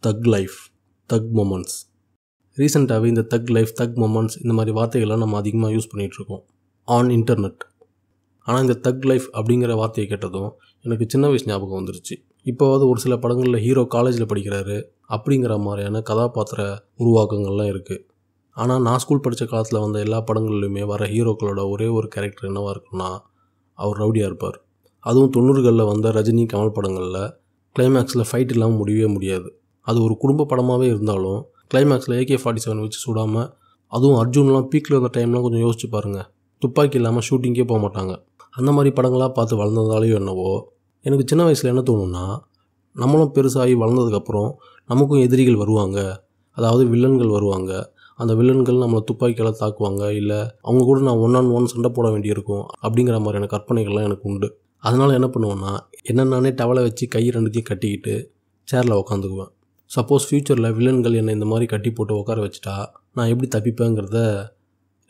தக் லைஃப், தக் மொமெண்ட்ஸ். ரீசெண்டாகவே இந்த தக் லைஃப், தக் மொமெண்ட்ஸ் இந்த மாதிரி வார்த்தைகள்லாம் நம்ம அதிகமாக யூஸ் பண்ணிகிட்ருக்கோம் ஆன் இன்டர்நெட். ஆனால் இந்த தக் லைஃப் அப்படிங்கிற வார்த்தையை கேட்டதும் எனக்கு சின்ன வயசு ஞாபகம் வந்துருச்சு. இப்போவாது ஒரு சில படங்களில் ஹீரோ காலேஜில் படிக்கிறாரு அப்படிங்கிற மாதிரியான கதாபாத்திர உருவாக்கங்கள்லாம் இருக்குது. ஆனால் நான் ஸ்கூல் படித்த காலத்தில் வந்த எல்லா படங்கள்லையுமே வர ஹீரோக்களோட ஒரே ஒரு கேரக்டர் என்னவாக இருக்குன்னா, அவர் ரவுடியாக இருப்பார். அதுவும் 90களில் வந்த ரஜினி, கமல் படங்களில் கிளைமேக்ஸில் ஃபைட் இல்லாமல் முடியவே முடியாது. அது ஒரு குடும்ப படமாகவே இருந்தாலும் கிளைமேக்ஸில் AK-47 வச்சு சுடாமல், அதுவும் அர்ஜுன்லாம் பீக்கில் இருந்த டைம்லாம் கொஞ்சம் யோசிச்சு பாருங்கள், துப்பாக்கி இல்லாமல் ஷூட்டிங்கே போக மாட்டாங்க. அந்த மாதிரி படங்களாக பார்த்து வளர்ந்ததாலேயோ என்னவோ எனக்கு சின்ன வயசில் என்ன தோணுன்னா, நம்மளும் பெருசாகி வளர்ந்ததுக்கப்புறம் நமக்கும் எதிரிகள் வருவாங்க, அதாவது வில்லன்கள் வருவாங்க. அந்த வில்லன்கள் நம்மளை துப்பாக்கியால் தாக்குவாங்க, இல்லை அவங்க கூட நான் 1-on-1 சண்டை போட வேண்டியிருக்கும் அப்படிங்கிற மாதிரியான கற்பனைகள்லாம் எனக்கு உண்டு. அதனால் என்ன பண்ணுவேன்னா, என்னென்னானே டவலை வச்சு கை ரெண்டுத்தையும் கட்டிக்கிட்டு சேரில் உட்காந்துக்குவேன். சப்போஸ் ஃப்யூச்சரில் வில்லன்கள் என்னை இந்த மாதிரி கட்டி போட்டு உட்கார வச்சுட்டா நான் எப்படி தப்பிப்பேங்கிறத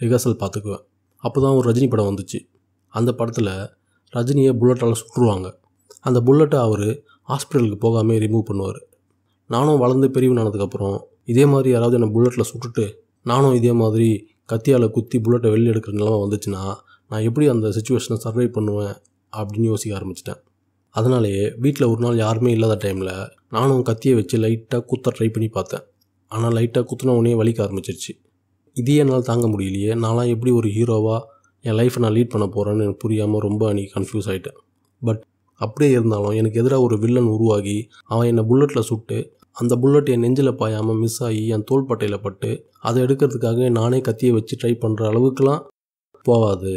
ரிஹர்சல் பார்த்துக்குவேன். அப்போ தான் ஒரு ரஜினி படம் வந்துச்சு. அந்த படத்தில் ரஜினியை புல்லட்டால் சுட்டுருவாங்க. அந்த புல்லட்டை அவர் ஹாஸ்பிட்டலுக்கு போகாமல் ரிமூவ் பண்ணுவார். நானும் வளர்ந்து பெரியவனானதுக்கப்புறம் இதே மாதிரி யாராவது என்னை புல்லட்டில் சுட்டுட்டு நானும் இதே மாதிரி கத்தியால் குத்தி புல்லட்டை வெளியே எடுக்கிற நிலமை வந்துச்சுன்னா நான் எப்படி அந்த சுச்சுவேஷனை சர்வை பண்ணுவேன் அப்படின்னு யோசிக்க ஆரம்பிச்சிட்டேன். அதனாலேயே வீட்டில் ஒரு நாள் யாருமே இல்லாத டைமில் நானும் கத்தியை வச்சு லைட்டாக குத்த ட்ரை பண்ணி பார்த்தேன். ஆனால் லைட்டாக குத்தின உடனே வலிக்க ஆரம்பிச்சிருச்சு. இதே என்னால் தாங்க முடியலையே, நான்லாம் எப்படி ஒரு ஹீரோவாக என் லைஃப்பை நான் லீட் பண்ண போகிறேன்னு எனக்கு புரியாமல் ரொம்ப அன்றைக்கி கன்ஃபியூஸ் ஆகிட்டேன். பட் அப்படியே இருந்தாலும் எனக்கு எதிராக ஒரு வில்லன் உருவாகி அவன் என்னை புல்லட்டில் சுட்டு அந்த புல்லட் என் நெஞ்சில் பாயாமல் மிஸ் ஆகி என் தோள்பட்டையில் பட்டு அதை எடுக்கிறதுக்காக நானே கத்தியை வச்சு ட்ரை பண்ணுற அளவுக்குலாம் போகாது.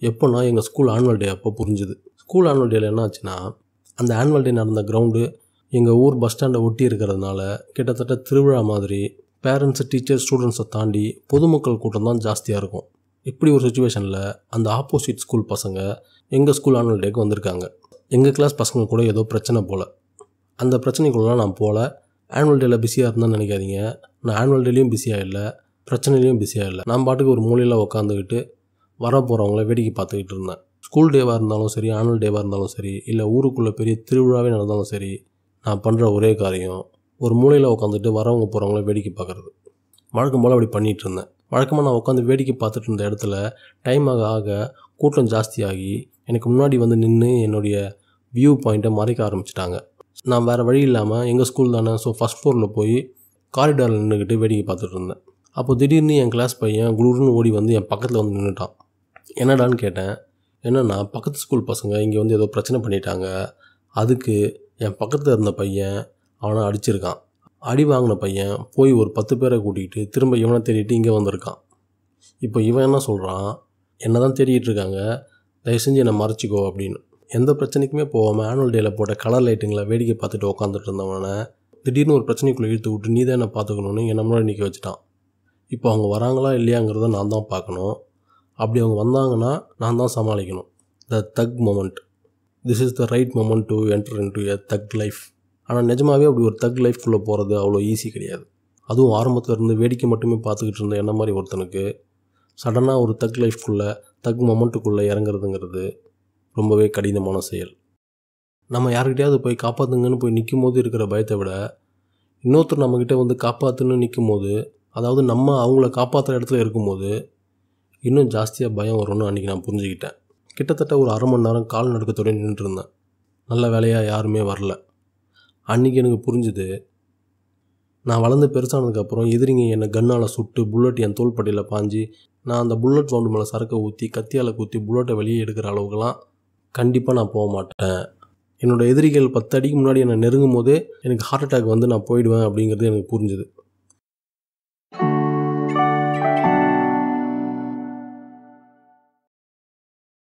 எப்போனா எங்கள் ஸ்கூல் ஆனுவல் டே அப்போ புரிஞ்சுது. ஸ்கூல் ஆனுவல் டேயில் என்ன ஆச்சுன்னா, அந்த ஆனுவல் டே நடந்த கிரவுண்டு எங்கள் ஊர் பஸ் ஸ்டாண்டை ஒட்டி இருக்கிறதுனால கிட்டத்தட்ட திருவிழா மாதிரி பேரண்ட்ஸு, டீச்சர்ஸ், ஸ்டூடெண்ட்ஸை தாண்டி பொதுமக்கள் கூட்டம் தான் ஜாஸ்தியாக இருக்கும். இப்படி ஒரு சுச்சுவேஷனில் அந்த ஆப்போசிட் ஸ்கூல் பசங்க எங்கள் ஸ்கூல் ஆனுவல் டேக்கு வந்திருக்காங்க. எங்கள் கிளாஸ் பசங்க கூட ஏதோ பிரச்சனை போல். அந்த பிரச்சனைக்குள்ளலாம் நான் போகல. ஆனுவல் டேயில் பிஸியாக இருந்தான்னு நினைக்காதீங்க. நான் ஆனுவல் டேலையும் பிஸியாக இல்லை, பிரச்சனையிலையும் பிஸியாக இல்லை. நான் பாட்டுக்கு ஒரு மூலையில் உட்காந்துக்கிட்டு வர போகிறவங்கள வேடிக்கை பார்த்துக்கிட்டு இருந்தேன். ஸ்கூல் டேவாக இருந்தாலும் சரி, ஆனுவல் டேவாக இருந்தாலும் சரி, இல்லை ஊருக்குள்ளே பெரிய திருவிழாவே நடந்தாலும் சரி, நான் பண்ணுற ஒரே காரியம் ஒரு மூலையில் உட்காந்துட்டு வரவங்க போகிறவங்கள வேடிக்கை பார்க்குறது. வழக்கம் போல் அப்படி பண்ணிகிட்டு இருந்தேன். வழக்கமாக நான் உட்காந்து வேடிக்கை பார்த்துட்டு இருந்த இடத்துல டைம் ஆக ஆக கூட்டம் ஜாஸ்தியாகி எனக்கு முன்னாடி வந்து நின்று என்னுடைய வியூ பாயிண்ட்டை மறைக்க ஆரம்பிச்சிட்டாங்க. நான் வேறு வழி இல்லாமல் எங்கள் ஸ்கூல் தானே, ஸோ ஃபஸ்ட் ஃப்ளோரில் போய் காரிடாரில் நின்றுக்கிட்டு வேடிக்கை பார்த்துட்டு இருந்தேன். அப்போ திடீர்னு என் கிளாஸ் பையன் குளூர்னு ஓடி வந்து என் பக்கத்தில் வந்து நின்றுட்டான். என்னடான்னு கேட்டேன். என்னென்னா, பக்கத்து ஸ்கூல் பசங்க இங்கே வந்து ஏதோ பிரச்சனை பண்ணிட்டாங்க, அதுக்கு என் பக்கத்தில் இருந்த பையன் அவனை அடிச்சிருக்கான். அடி வாங்கின பையன் போய் ஒரு 10 பேரை கூட்டிகிட்டு திரும்ப இவனை தேடிட்டு இங்கே வந்திருக்கான். இப்போ இவன் என்ன சொல்கிறான், என்ன தான் தேடிக்கிட்டு இருக்காங்க, தயவு செஞ்சு என்னை மறைச்சிக்கோ அப்படின்னு. எந்த பிரச்சனைக்குமே போகாமல் ஆனுவல் டேயில் போட்ட கலர் லைட்டுங்களை வேடிக்கை பார்த்துட்டு உட்காந்துட்டு இருந்தவனை திடீர்னு ஒரு பிரச்சனைக்குள்ளே இழுத்து விட்டு நீ தான் என்னை பார்த்துக்கணுன்னு என்னை முன்னாடி நிற்க வச்சுட்டான். இப்போ அவங்க வராங்களா இல்லையாங்கிறத நான் தான் பார்க்கணும். அப்படி அவங்க வந்தாங்கன்னா நான் தான் சமாளிக்கணும். த தக் moment. This is the right moment to enter in to a தக் லைஃப். ஆனால் நிஜமாகவே அப்படி ஒரு தக் லைஃப்குள்ளே போகிறது அவ்வளோ ஈஸி கிடையாது. அதுவும் ஆரம்பத்தில் இருந்து வேடிக்கை மட்டுமே பார்த்துக்கிட்டு இருந்த என்ன மாதிரி ஒருத்தனுக்கு சடனாக ஒரு தக் லைஃப்குள்ளே, தக் மொமெண்ட்டுக்குள்ளே இறங்குறதுங்கிறது ரொம்பவே கடினமான செயல். நம்ம யார்கிட்டையாவது போய் காப்பாற்றுங்கன்னு போய் நிற்கும் போது இருக்கிற பயத்தை விட இன்னொருத்தர் நம்மக்கிட்ட வந்து காப்பாற்றுன்னு நிற்கும் போது, அதாவது நம்ம அவங்கள காப்பாற்றுற இடத்துல இருக்கும்போது இன்னும் ஜாஸ்தியாக பயம் வரும்னு அன்றைக்கி நான் புரிஞ்சுக்கிட்டேன். கிட்டத்தட்ட ஒரு அரை மணி நேரம் கால் நடுக்கத்தோடு நின்றுட்டு இருந்தேன். நல்ல வேலையாக யாருமே வரல. அன்றைக்கி எனக்கு புரிஞ்சுது, நான் வளர்ந்து பெருசானதுக்கப்புறம் எதிரிங்க என்னை கன்னால் சுட்டு புல்லட் என் தோள்பட்டையில் பாஞ்சு நான் அந்த புல்லட் சவுண்டு மேலே சரக்கை ஊற்றி கத்தியால் குத்தி புல்லட்டை வெளியே எடுக்கிற அளவுக்குலாம் கண்டிப்பாக நான் போக மாட்டேன். என்னோடய எதிரிகள் 10 அடிக்கு முன்னாடி என்னை நெருங்கும் போதே எனக்கு ஹார்ட் அட்டாக் வந்து நான் போயிடுவேன் அப்படிங்கிறது எனக்கு புரிஞ்சுது.